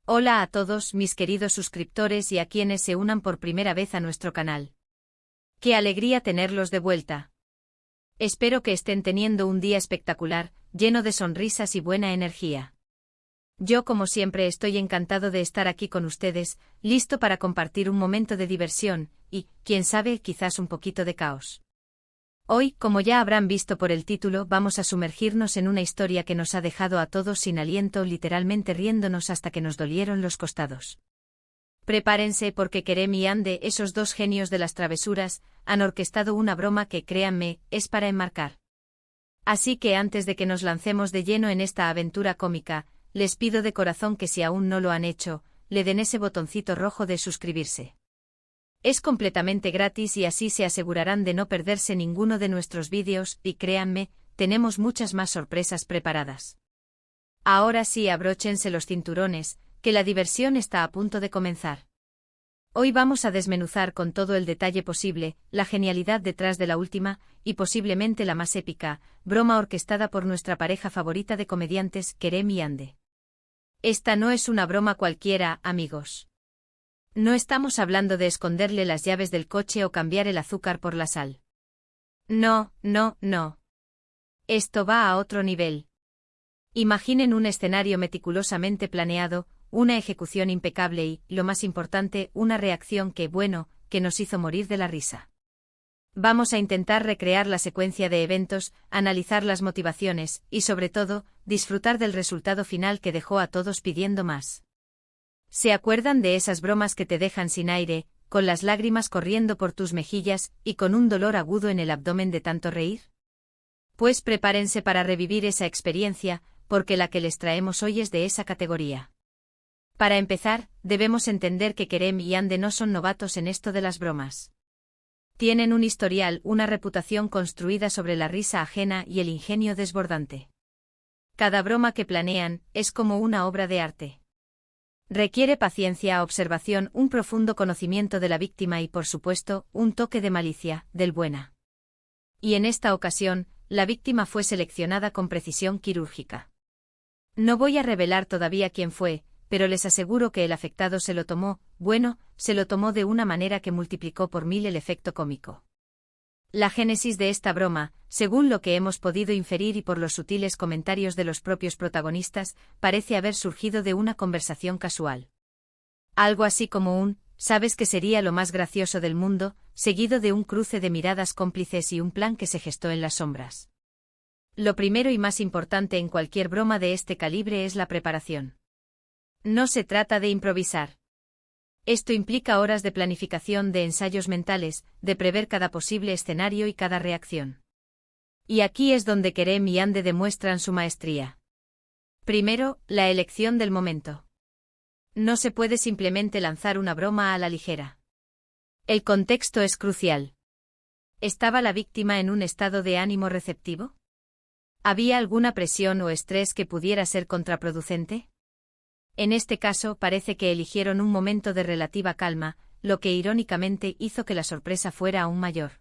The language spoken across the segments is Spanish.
Hola a todos mis queridos suscriptores y a quienes se unan por primera vez a nuestro canal. ¡Qué alegría tenerlos de vuelta! Espero que estén teniendo un día espectacular, lleno de sonrisas y buena energía. Yo como siempre estoy encantado de estar aquí con ustedes, listo para compartir un momento de diversión, y, quién sabe, quizás un poquito de caos. Hoy, como ya habrán visto por el título, vamos a sumergirnos en una historia que nos ha dejado a todos sin aliento, literalmente riéndonos hasta que nos dolieron los costados. Prepárense porque Kerem y Ande, esos dos genios de las travesuras, han orquestado una broma que, créanme, es para enmarcar. Así que antes de que nos lancemos de lleno en esta aventura cómica, les pido de corazón que si aún no lo han hecho, le den ese botoncito rojo de suscribirse. Es completamente gratis y así se asegurarán de no perderse ninguno de nuestros vídeos, y créanme, tenemos muchas más sorpresas preparadas. Ahora sí, abróchense los cinturones, que la diversión está a punto de comenzar. Hoy vamos a desmenuzar con todo el detalle posible la genialidad detrás de la última, y posiblemente la más épica, broma orquestada por nuestra pareja favorita de comediantes, Kerem y Ande. Esta no es una broma cualquiera, amigos. No estamos hablando de esconderle las llaves del coche o cambiar el azúcar por la sal. No, no, no. Esto va a otro nivel. Imaginen un escenario meticulosamente planeado, una ejecución impecable y, lo más importante, una reacción que nos hizo morir de la risa. Vamos a intentar recrear la secuencia de eventos, analizar las motivaciones y, sobre todo, disfrutar del resultado final que dejó a todos pidiendo más. ¿Se acuerdan de esas bromas que te dejan sin aire, con las lágrimas corriendo por tus mejillas y con un dolor agudo en el abdomen de tanto reír? Pues prepárense para revivir esa experiencia, porque la que les traemos hoy es de esa categoría. Para empezar, debemos entender que Kerem y Ande no son novatos en esto de las bromas. Tienen un historial, una reputación construida sobre la risa ajena y el ingenio desbordante. Cada broma que planean es como una obra de arte. Requiere paciencia, observación, un profundo conocimiento de la víctima y, por supuesto, un toque de malicia, del buena. Y en esta ocasión, la víctima fue seleccionada con precisión quirúrgica. No voy a revelar todavía quién fue, pero les aseguro que el afectado se lo tomó de una manera que multiplicó por 1000 el efecto cómico. La génesis de esta broma, según lo que hemos podido inferir y por los sutiles comentarios de los propios protagonistas, parece haber surgido de una conversación casual. Algo así como un, ¿sabes qué sería lo más gracioso del mundo?, seguido de un cruce de miradas cómplices y un plan que se gestó en las sombras. Lo primero y más importante en cualquier broma de este calibre es la preparación. No se trata de improvisar. Esto implica horas de planificación, de ensayos mentales, de prever cada posible escenario y cada reacción. Y aquí es donde Kerem y Ande demuestran su maestría. Primero, la elección del momento. No se puede simplemente lanzar una broma a la ligera. El contexto es crucial. ¿Estaba la víctima en un estado de ánimo receptivo? ¿Había alguna presión o estrés que pudiera ser contraproducente? En este caso parece que eligieron un momento de relativa calma, lo que irónicamente hizo que la sorpresa fuera aún mayor.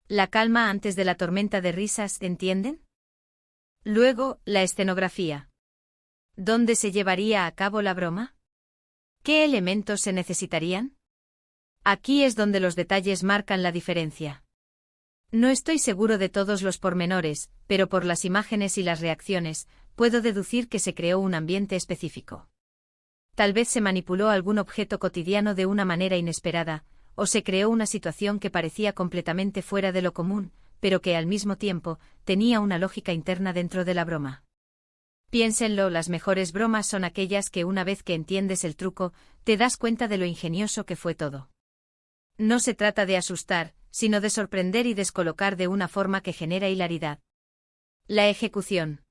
La calma antes de la tormenta de risas, ¿entienden? Luego, la escenografía. ¿Dónde se llevaría a cabo la broma? ¿Qué elementos se necesitarían? Aquí es donde los detalles marcan la diferencia. No estoy seguro de todos los pormenores, pero por las imágenes y las reacciones, puedo deducir que se creó un ambiente específico. Tal vez se manipuló algún objeto cotidiano de una manera inesperada, o se creó una situación que parecía completamente fuera de lo común, pero que al mismo tiempo tenía una lógica interna dentro de la broma. Piénsenlo, las mejores bromas son aquellas que una vez que entiendes el truco, te das cuenta de lo ingenioso que fue todo. No se trata de asustar, sino de sorprender y descolocar de una forma que genera hilaridad. La ejecución.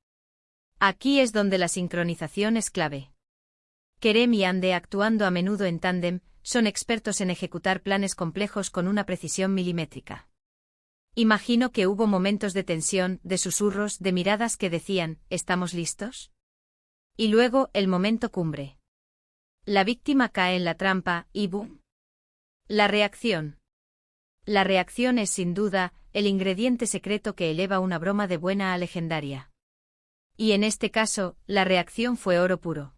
Aquí es donde la sincronización es clave. Kerem y Ande, actuando a menudo en tándem, son expertos en ejecutar planes complejos con una precisión milimétrica. Imagino que hubo momentos de tensión, de susurros, de miradas que decían, ¿estamos listos? Y luego, el momento cumbre. La víctima cae en la trampa, y ¡boom! La reacción. La reacción es, sin duda, el ingrediente secreto que eleva una broma de buena a legendaria. Y en este caso, la reacción fue oro puro.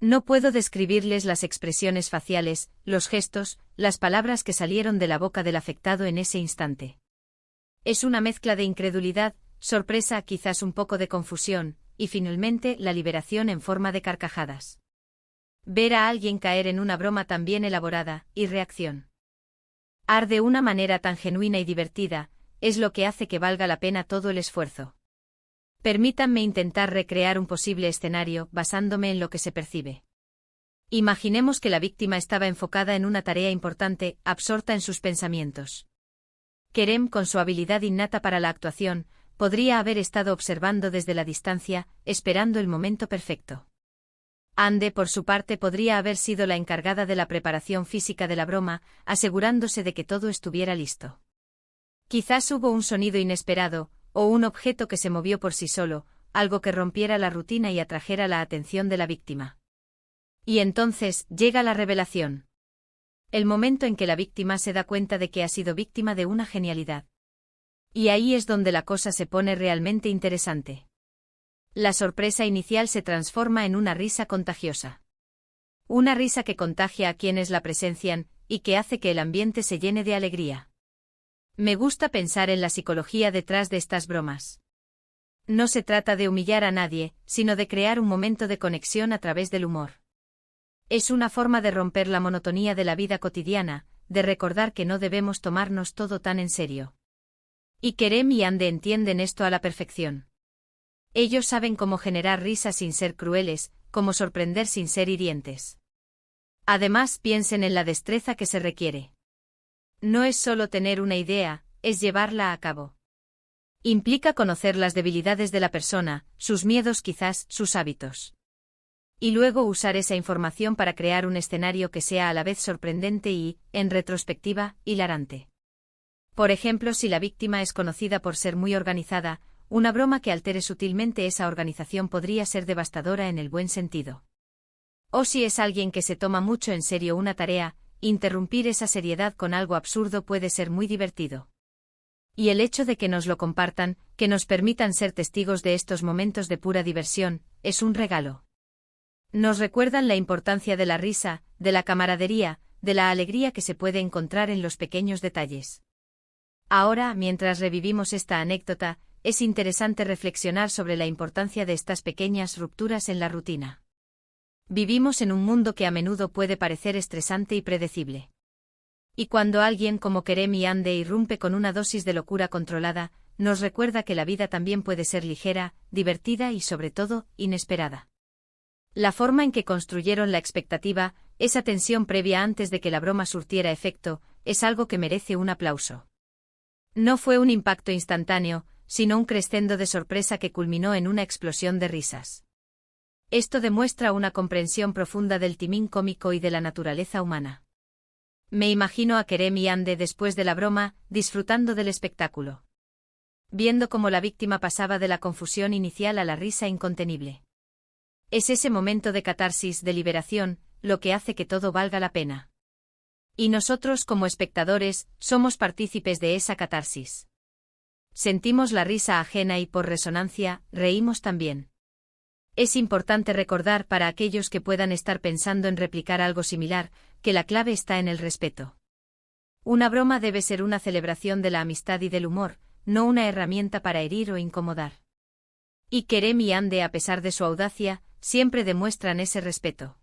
No puedo describirles las expresiones faciales, los gestos, las palabras que salieron de la boca del afectado en ese instante. Es una mezcla de incredulidad, sorpresa, quizás un poco de confusión, y finalmente la liberación en forma de carcajadas. Ver a alguien caer en una broma tan bien elaborada, y reacción. De una manera tan genuina y divertida, es lo que hace que valga la pena todo el esfuerzo. Permítanme intentar recrear un posible escenario basándome en lo que se percibe. Imaginemos que la víctima estaba enfocada en una tarea importante, absorta en sus pensamientos. Kerem, con su habilidad innata para la actuación, podría haber estado observando desde la distancia, esperando el momento perfecto. Ande, por su parte, podría haber sido la encargada de la preparación física de la broma, asegurándose de que todo estuviera listo. Quizás hubo un sonido inesperado, o un objeto que se movió por sí solo, algo que rompiera la rutina y atrajera la atención de la víctima. Y entonces llega la revelación. El momento en que la víctima se da cuenta de que ha sido víctima de una genialidad. Y ahí es donde la cosa se pone realmente interesante. La sorpresa inicial se transforma en una risa contagiosa. Una risa que contagia a quienes la presencian, y que hace que el ambiente se llene de alegría. Me gusta pensar en la psicología detrás de estas bromas. No se trata de humillar a nadie, sino de crear un momento de conexión a través del humor. Es una forma de romper la monotonía de la vida cotidiana, de recordar que no debemos tomarnos todo tan en serio. Y Kerem y Ande entienden esto a la perfección. Ellos saben cómo generar risas sin ser crueles, cómo sorprender sin ser hirientes. Además, piensen en la destreza que se requiere. No es solo tener una idea, es llevarla a cabo. Implica conocer las debilidades de la persona, sus miedos, quizás sus hábitos. Y luego usar esa información para crear un escenario que sea a la vez sorprendente y, en retrospectiva, hilarante. Por ejemplo, si la víctima es conocida por ser muy organizada, una broma que altere sutilmente esa organización podría ser devastadora en el buen sentido. O si es alguien que se toma mucho en serio una tarea, interrumpir esa seriedad con algo absurdo puede ser muy divertido. Y el hecho de que nos lo compartan, que nos permitan ser testigos de estos momentos de pura diversión, es un regalo. Nos recuerdan la importancia de la risa, de la camaradería, de la alegría que se puede encontrar en los pequeños detalles. Ahora, mientras revivimos esta anécdota, es interesante reflexionar sobre la importancia de estas pequeñas rupturas en la rutina. Vivimos en un mundo que a menudo puede parecer estresante y predecible. Y cuando alguien como Kerem y Ande irrumpe con una dosis de locura controlada, nos recuerda que la vida también puede ser ligera, divertida y sobre todo, inesperada. La forma en que construyeron la expectativa, esa tensión previa antes de que la broma surtiera efecto, es algo que merece un aplauso. No fue un impacto instantáneo, sino un crescendo de sorpresa que culminó en una explosión de risas. Esto demuestra una comprensión profunda del timing cómico y de la naturaleza humana. Me imagino a Kerem y Ande después de la broma, disfrutando del espectáculo. Viendo cómo la víctima pasaba de la confusión inicial a la risa incontenible. Es ese momento de catarsis, de liberación, lo que hace que todo valga la pena. Y nosotros, como espectadores, somos partícipes de esa catarsis. Sentimos la risa ajena y, por resonancia, reímos también. Es importante recordar para aquellos que puedan estar pensando en replicar algo similar, que la clave está en el respeto. Una broma debe ser una celebración de la amistad y del humor, no una herramienta para herir o incomodar. Y Kerem y Ande, a pesar de su audacia, siempre demuestran ese respeto.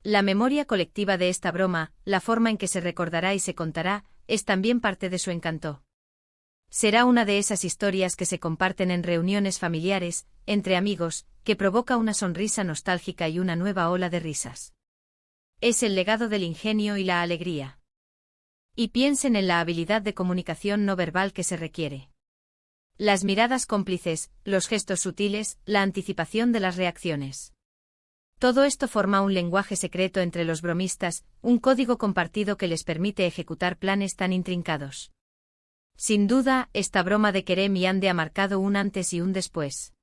La memoria colectiva de esta broma, la forma en que se recordará y se contará, es también parte de su encanto. Será una de esas historias que se comparten en reuniones familiares, entre amigos, que provoca una sonrisa nostálgica y una nueva ola de risas. Es el legado del ingenio y la alegría. Y piensen en la habilidad de comunicación no verbal que se requiere. Las miradas cómplices, los gestos sutiles, la anticipación de las reacciones. Todo esto forma un lenguaje secreto entre los bromistas, un código compartido que les permite ejecutar planes tan intrincados. Sin duda, esta broma de Kerem y Ande ha marcado un antes y un después.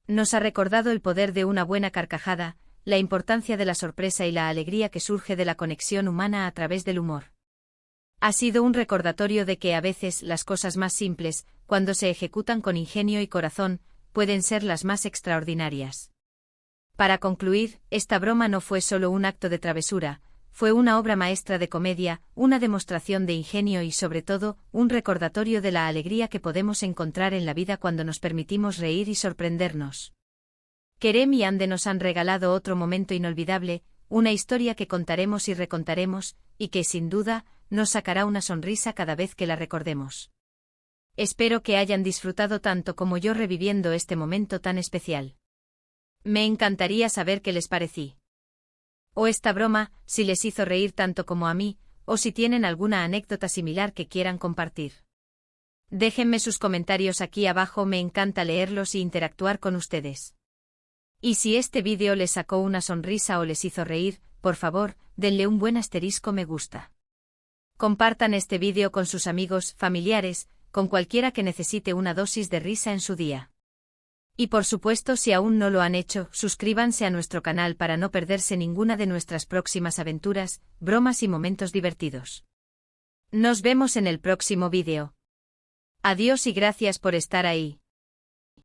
Nos ha recordado el poder de una buena carcajada, la importancia de la sorpresa y la alegría que surge de la conexión humana a través del humor. Ha sido un recordatorio de que a veces las cosas más simples, cuando se ejecutan con ingenio y corazón, pueden ser las más extraordinarias. Para concluir, esta broma no fue solo un acto de travesura, fue una obra maestra de comedia, una demostración de ingenio y sobre todo, un recordatorio de la alegría que podemos encontrar en la vida cuando nos permitimos reír y sorprendernos. Kerem y Ande nos han regalado otro momento inolvidable, una historia que contaremos y recontaremos, y que, sin duda, nos sacará una sonrisa cada vez que la recordemos. Espero que hayan disfrutado tanto como yo reviviendo este momento tan especial. Me encantaría saber qué les pareció. O esta broma, si les hizo reír tanto como a mí, o si tienen alguna anécdota similar que quieran compartir. Déjenme sus comentarios aquí abajo, me encanta leerlos y interactuar con ustedes. Y si este vídeo les sacó una sonrisa o les hizo reír, por favor, denle un buen asterisco me gusta. Compartan este vídeo con sus amigos, familiares, con cualquiera que necesite una dosis de risa en su día. Y por supuesto, si aún no lo han hecho, suscríbanse a nuestro canal para no perderse ninguna de nuestras próximas aventuras, bromas y momentos divertidos. Nos vemos en el próximo vídeo. Adiós y gracias por estar ahí.